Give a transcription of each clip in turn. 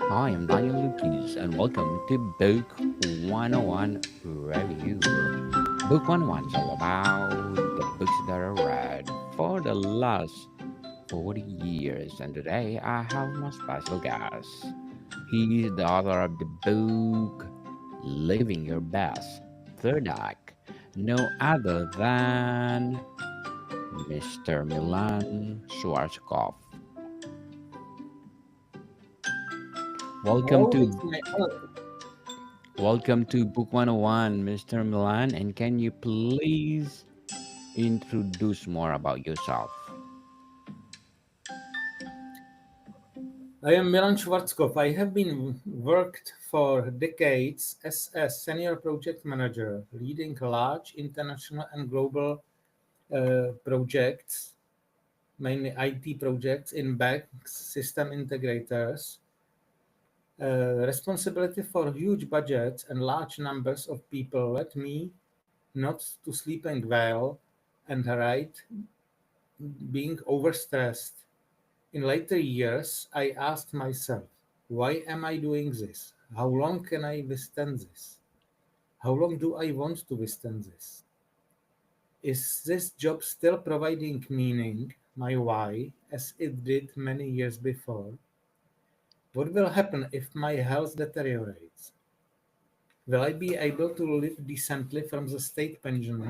Hi, I'm Daniel Lucas, and welcome to Book 101 Review. Book 101 is all about the books that I read for the last 40 years, and today I have my special guest. He is the author of the book Living Your Best, third act, no other than Mr. Milan Schwarzkopf. Welcome Oh, to it's my honor. Welcome to Book 101, Mr. Milan. And can you please introduce more about yourself? I am Milan Schwarzkopf. I have been worked for decades as a senior project manager, leading large international and global projects, mainly IT projects in banks, system integrators. Responsibility for huge budgets and large numbers of people led me not to sleeping well and right being overstressed. In later years, I asked myself, why am I doing this? How long can I withstand this? How long do I want to withstand this? Is this job still providing meaning, my why, as it did many years before? What will happen if my health deteriorates? Will I be able to live decently from the state pension?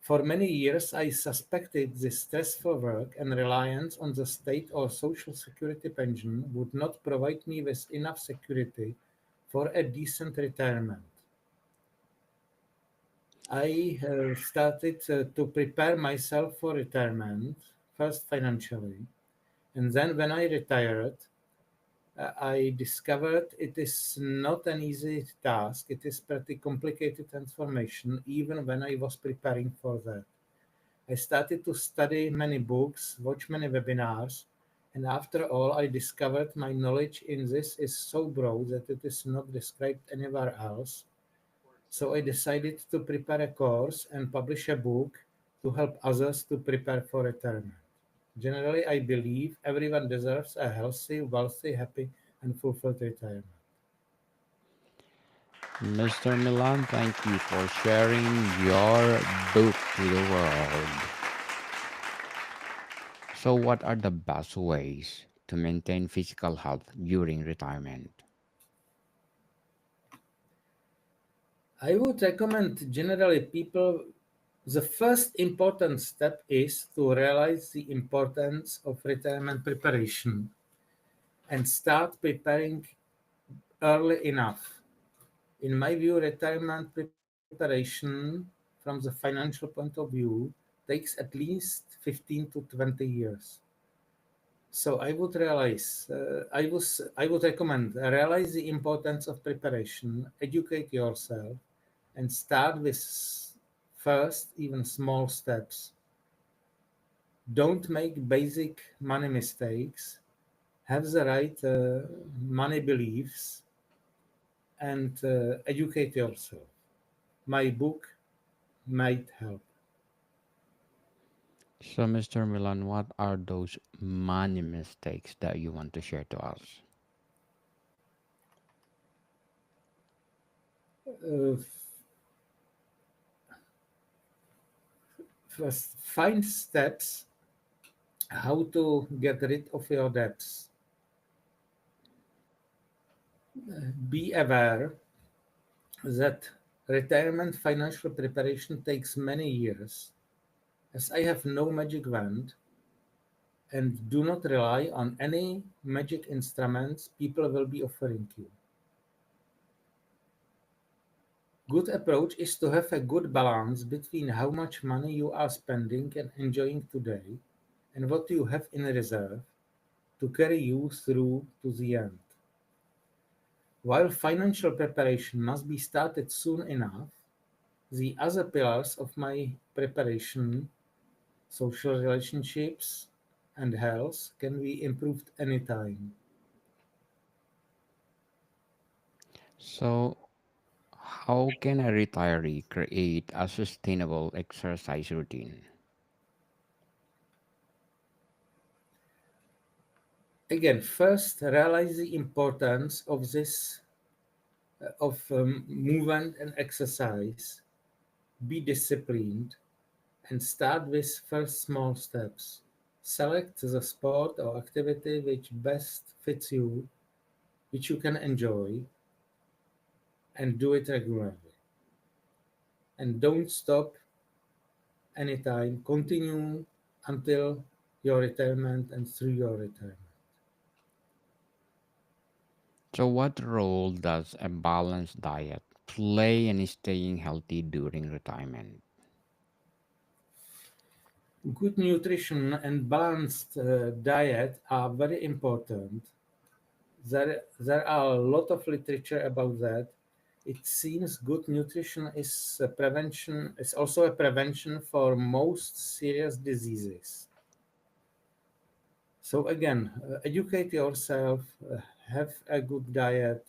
For many years, I suspected this stressful work and reliance on the state or social security pension would not provide me with enough security for a decent retirement. I started to prepare myself for retirement, first financially, and then when I retired, I discovered it is not an easy task. It is pretty complicated transformation, even when I was preparing for that. I started to study many books, watch many webinars, and after all, I discovered my knowledge in this is so broad that it is not described anywhere else. So I decided to prepare a course and publish a book to help others to prepare for retirement. Generally, I believe everyone deserves a healthy, wealthy, happy, and fulfilled retirement. Mr. Milan, thank you for sharing your book to the world. So, what are the best ways to maintain physical health during retirement? I would recommend generally people the first important step is to realize the importance of retirement preparation and start preparing early enough. In my view, retirement preparation from the financial point of view takes at least 15 to 20 years. So I would recommend realize the importance of preparation, educate yourself, and start with first even small steps. Don't make basic money mistakes. Have the right money beliefs and educate yourself. My book might help. So, Mr. Milan, what are those money mistakes that you want to share to us? Uh, First, find steps how to get rid of your debts. Be aware that retirement financial preparation takes many years. As I have no magic wand and do not rely on any magic instruments people will be offering you. Good approach is to have a good balance between how much money you are spending and enjoying today and what you have in reserve to carry you through to the end. While financial preparation must be started soon enough, the other pillars of my preparation, social relationships and health, can be improved anytime. So, how can a retiree create a sustainable exercise routine? Again, first realize the importance of this of movement and exercise. Be disciplined and start with first small steps. Select the sport or activity which best fits you, which you can enjoy, and do it regularly. And don't stop anytime. Continue until your retirement and through your retirement. So, what role does a balanced diet play in staying healthy during retirement? Good nutrition and balanced diet are very important. There are a lot of literature about that. It seems good nutrition is also a prevention for most serious diseases. So again, educate yourself, have a good diet,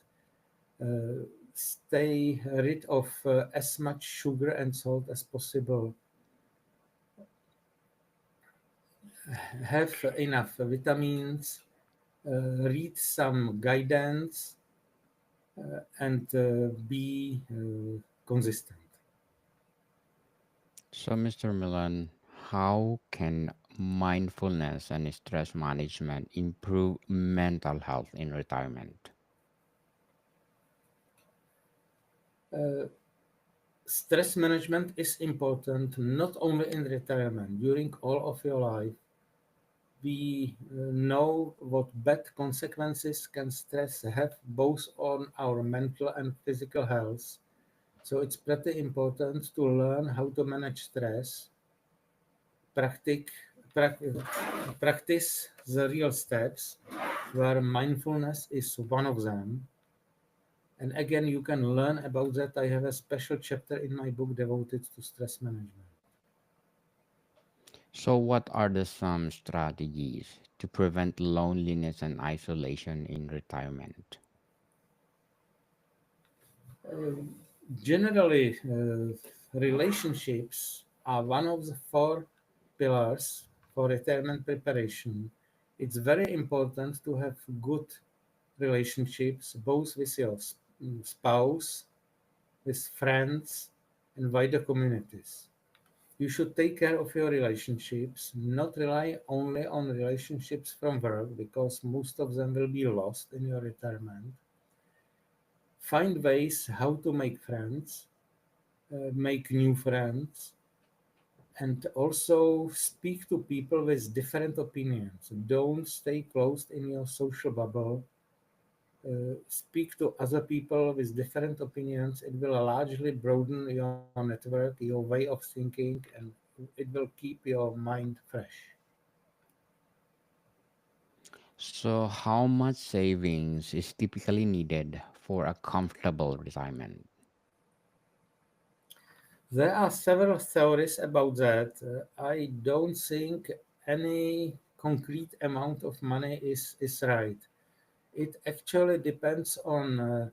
uh, stay rid of as much sugar and salt as possible, have enough vitamins, read some guidance, and be consistent. So, Mr. Milan, how can mindfulness and stress management improve mental health in retirement? Uh, Stress management is important not only in retirement, during all of your life. We know what bad consequences can stress have both on our mental and physical health. So it's pretty important to learn how to manage stress, practic, prac- practice the real steps where mindfulness is one of them. And again, you can learn about that. I have a special chapter in my book devoted to stress management. So, what are the some strategies to prevent loneliness and isolation in retirement? Uh, Generally, relationships are one of the four pillars for retirement preparation. It's very important to have good relationships, both with your spouse, with friends, and wider communities. You should take care of your relationships, not rely only on relationships from work because most of them will be lost in your retirement. Find ways how to make friends, make new friends, and also speak to people with different opinions. Don't stay closed in your social bubble. Speak to other people with different opinions. It will largely broaden your network, your way of thinking, and it will keep your mind fresh. So, how much savings is typically needed for a comfortable retirement? There are several theories about that. I don't think any concrete amount of money is right. It actually depends on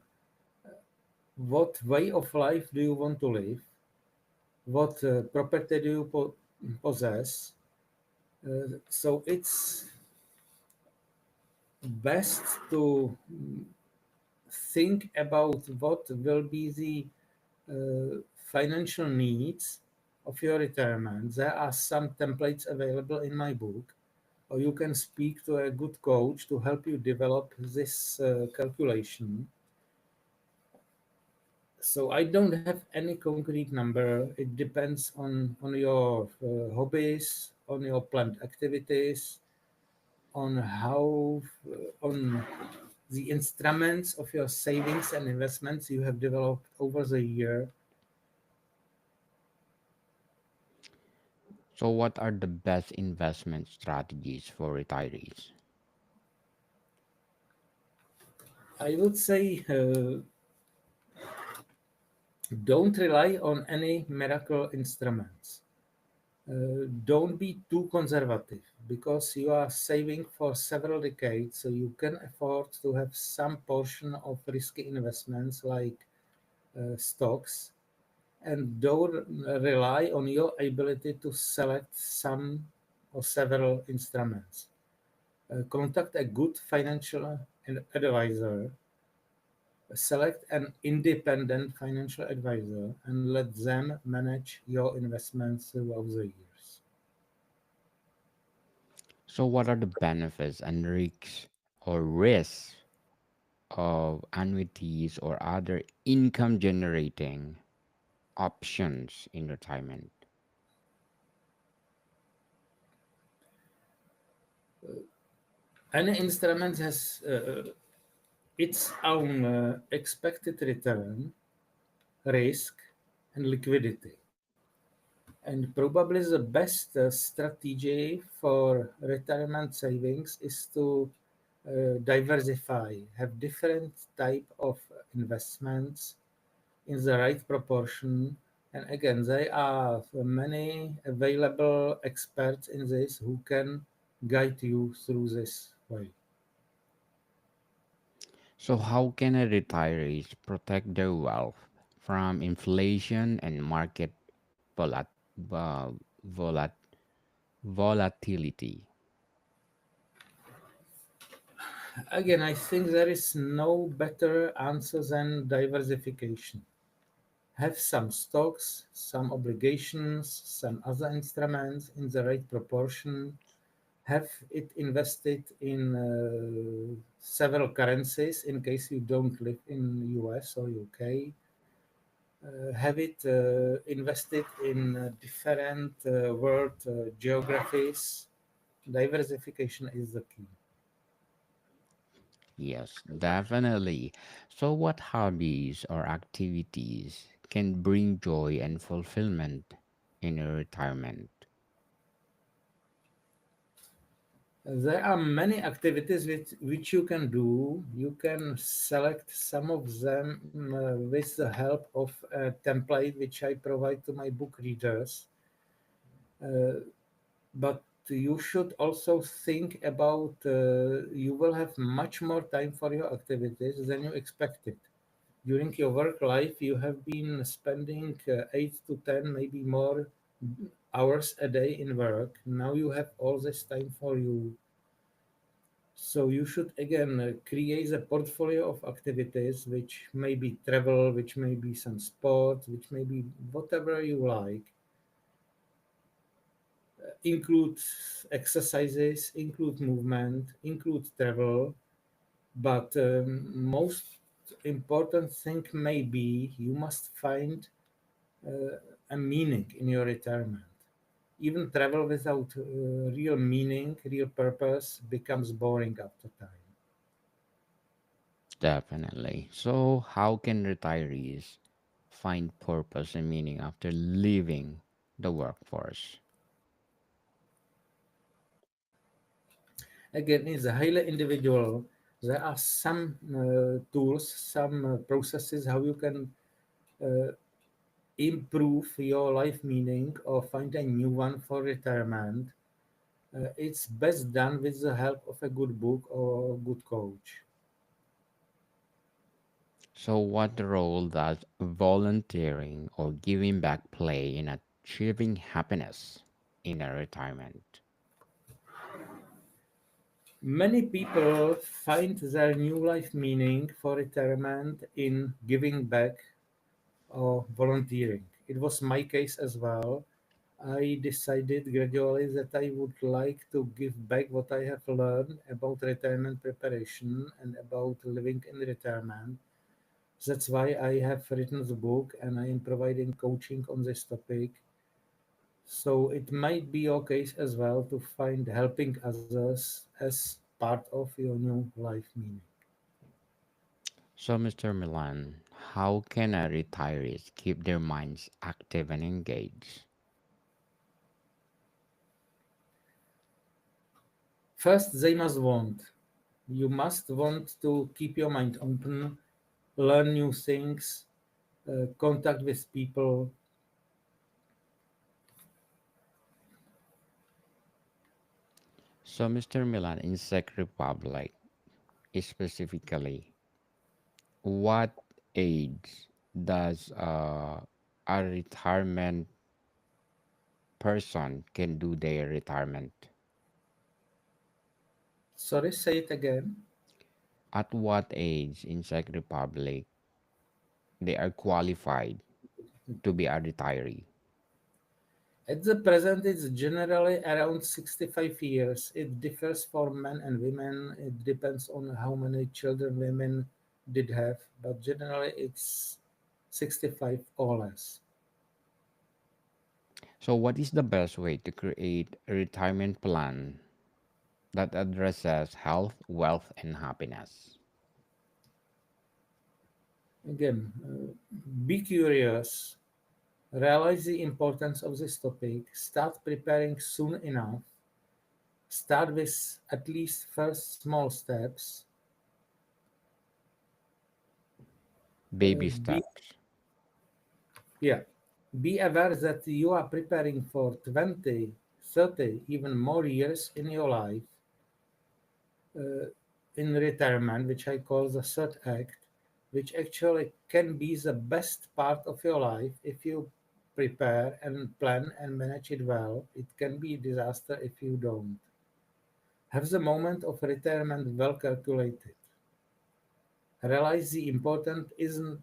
what way of life do you want to live, what property do you possess. So it's best to think about what will be the financial needs of your retirement. There are some templates available in my book, or you can speak to a good coach to help you develop this calculation. So I don't have any concrete number. It depends on your hobbies, on your planned activities, on how on the instruments of your savings and investments you have developed over the year. So, what are the best investment strategies for retirees? I would say don't rely on any miracle instruments. Don't be too conservative because you are saving for several decades, so you can afford to have some portion of risky investments like stocks, and don't rely on your ability to select some or several instruments. Contact a good financial advisor, select an independent financial advisor, and let them manage your investments throughout the years. So, what are the benefits and risks of annuities or other income generating options in retirement? Any instrument has its own expected return, risk, and liquidity. And probably the best strategy for retirement savings is to diversify, have different type of investments in the right proportion. And again, there are many available experts in this who can guide you through this way. So, how can a retirees protect their wealth from inflation and market volat- uh, volat- volatility? Again, I think there is no better answer than diversification. Have some stocks, some obligations, some other instruments in the right proportion. Have it invested in several currencies in case you don't live in US or UK. Have it invested in different world geographies. Diversification is the key. Yes, definitely. So, what hobbies or activities can bring joy and fulfillment in a retirement? There are many activities which you can do. You can select some of them with the help of a template which I provide to my book readers. Uh, but you should also think about you will have much more time for your activities than you expected. During your work life, you have been spending 8 to 10, maybe more hours a day in work. Now you have all this time for you. So you should again create a portfolio of activities, which may be travel, which may be some sports, which may be whatever you like. Include exercises, include movement, include travel. But most important thing may be you must find a meaning in your retirement. Even travel without real meaning, real purpose becomes boring after time. Definitely. So, how can retirees find purpose and meaning after leaving the workforce? Again, it's highly individual. There are some tools, some processes how you can uh, improve your life meaning or find a new one for retirement. It's best done with the help of a good book or a good coach. So, what role does volunteering or giving back play in achieving happiness in a retirement? Many people find their new life meaning for retirement in giving back or volunteering. It was my case as well. I decided gradually that I would like to give back what I have learned about retirement preparation and about living in retirement. That's why I have written the book and I am providing coaching on this topic. So it might be your case as well to find helping others as part of your new life meaning. So, Mr. Milan, how can a retirees keep their minds active and engaged? First, they must want. You must want to keep your mind open, learn new things, contact with people. So, Mr. Milan, in Czech Republic specifically, what age does a retirement person can do their retirement? Sorry, say it again. At what age in Czech Republic they are qualified to be a retiree? At the present, it's generally around 65 years. It differs for men and women. It depends on how many children women did have, but generally it's 65 or less. So, what is the best way to create a retirement plan that addresses health, wealth, and happiness? Again, be curious, realize the importance of this topic, start preparing soon enough, start with at least first small steps, Baby be steps. yeah, be aware that you are preparing for 20, 30, even more years in your life uh, in retirement, which I call the third act, which actually can be the best part of your life if you prepare and plan and manage it well. It can be a disaster if you don't. Have the moment of retirement well calculated. Realize the important isn't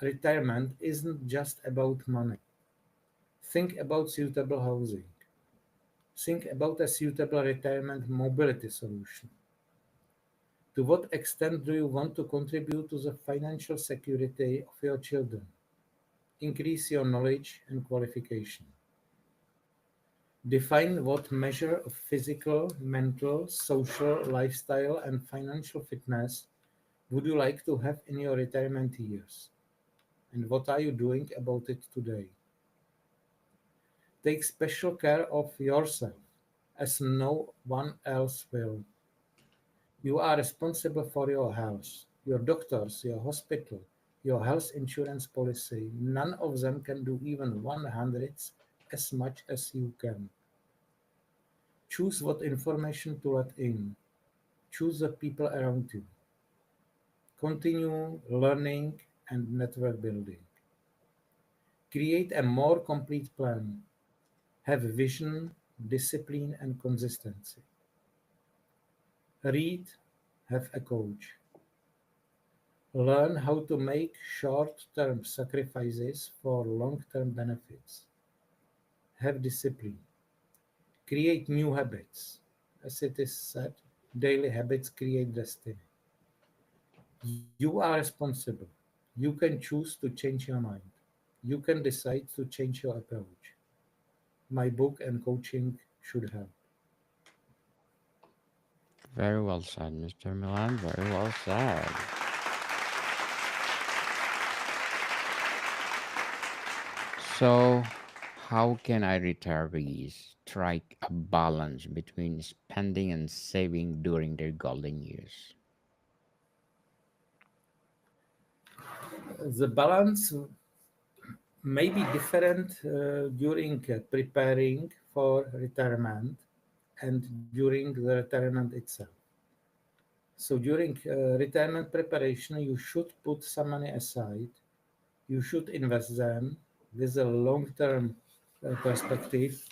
retirement isn't just about money. Think about suitable housing. Think about a suitable retirement mobility solution. To what extent do you want to contribute to the financial security of your children? Increase your knowledge and qualification. Define what measure of physical, mental, social, lifestyle, and financial fitness would you like to have in your retirement years? And what are you doing about it today? Take special care of yourself, as no one else will. You are responsible for your health, your doctors, your hospital, your health insurance policy. None of them can do even one hundredth as much as you can. Choose what information to let in. Choose the people around you. Continue learning and network building. Create a more complete plan. Have vision, discipline, and consistency. Read, have a coach. Learn how to make short-term sacrifices for long-term benefits. Have discipline. Create new habits. As it is said, daily habits create destiny. You are responsible. You can choose to change your mind. You can decide to change your approach. My book and coaching should help. Very well said, Mr. Milan. Very well said. So, how can I retirees strike a balance between spending and saving during their golden years? The balance may be different during preparing for retirement and during the retirement itself. So during retirement preparation, you should put some money aside. You should invest them with a long-term perspective,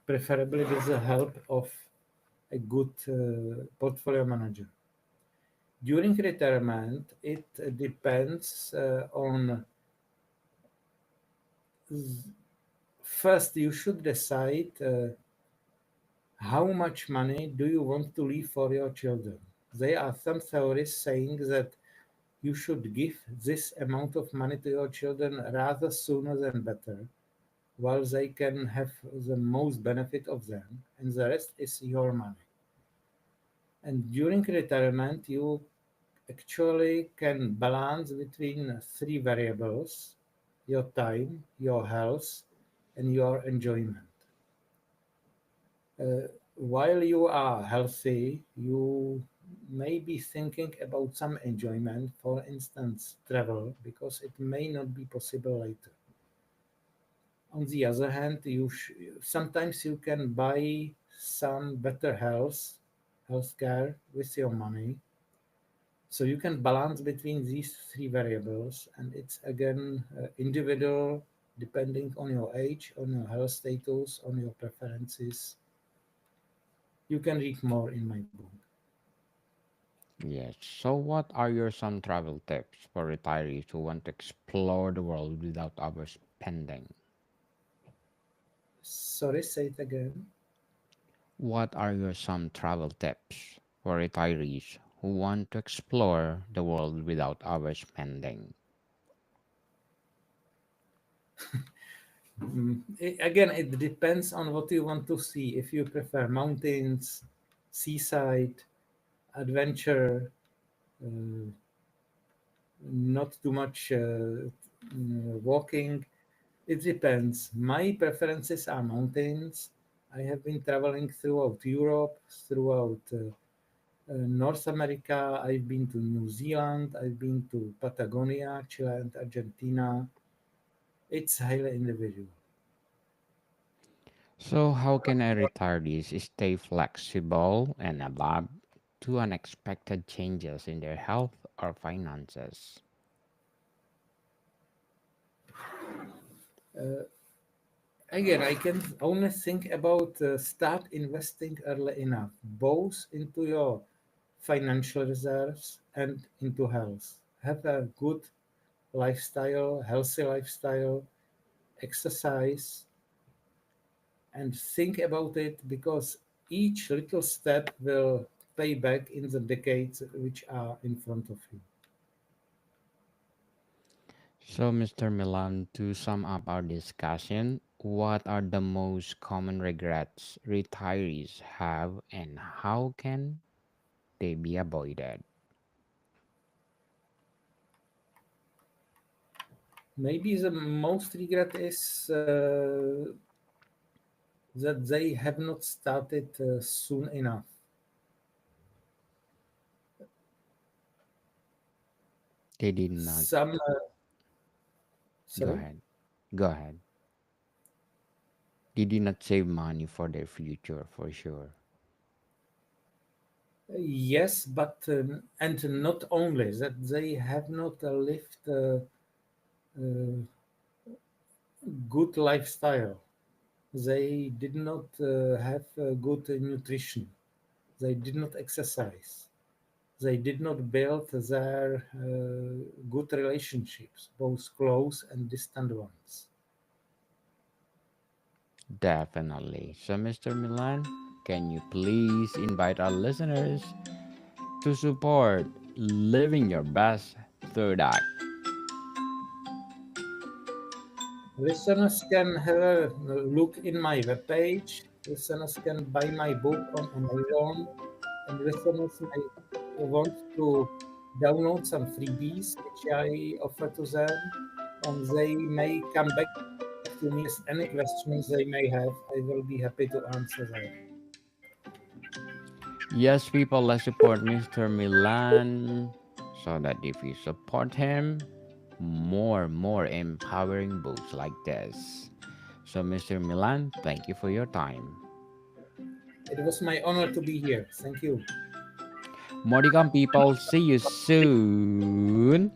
preferably with the help of a good portfolio manager. During retirement, it depends on first you should decide how much money do you want to leave for your children. There are some theories saying that you should give this amount of money to your children rather sooner than better, while they can have the most benefit of them, and the rest is your money. And during retirement, you actually can balance between three variables: your time, your health, and your enjoyment. While you are healthy, you may be thinking about some enjoyment, for instance, travel, because it may not be possible later. On the other hand, sometimes you can buy some better healthcare with your money. So you can balance between these three variables, and it's again individual, depending on your age, on your health status, on your preferences. You can read more in my book. Yes. So, what are your some travel tips for retirees who want to explore the world without overspending? Sorry, say it again. What are your some travel tips for retirees who want to explore the world without overspending? Again, it depends on what you want to see. If you prefer mountains, seaside, adventure, uh, not too much walking, it depends. My preferences are mountains. I have been traveling throughout Europe, throughout North America. I've been to New Zealand. I've been to Patagonia, Chile, and Argentina. It's highly individual. So, how can a retirees stay flexible and adapt to unexpected changes in their health or finances? Uh, Again, I can only think about start investing early enough, both into your financial reserves and into health. Have a good lifestyle, healthy lifestyle, exercise, and think about it because each little step will pay back in the decades which are in front of you. So, Mr. Milan, to sum up our discussion, what are the most common regrets retirees have and how can they be avoided? Maybe the most regret is that they have not started soon enough. They did not. Some, Go sorry, ahead. Go ahead. They did not save money for their future for sure. yes, but and not only that they have not lived a good lifestyle. They did not have good nutrition. They did not exercise. They did not build their good relationships, both close and distant ones. Definitely. So, Mr. Milan, can you please invite our listeners to support living your best third act? Listeners can have a look in my webpage. Listeners can buy my book on Amazon, and listeners may want to download some freebies which I offer to them, and they may come back to me with any questions they may have. I will be happy to answer them. Yes, people, let's support Mr. Milan so that if you support him, more empowering books like this. So, Mr. Milan, thank you for your time. It was my honor to be here. Thank you. Modicom people, see you soon.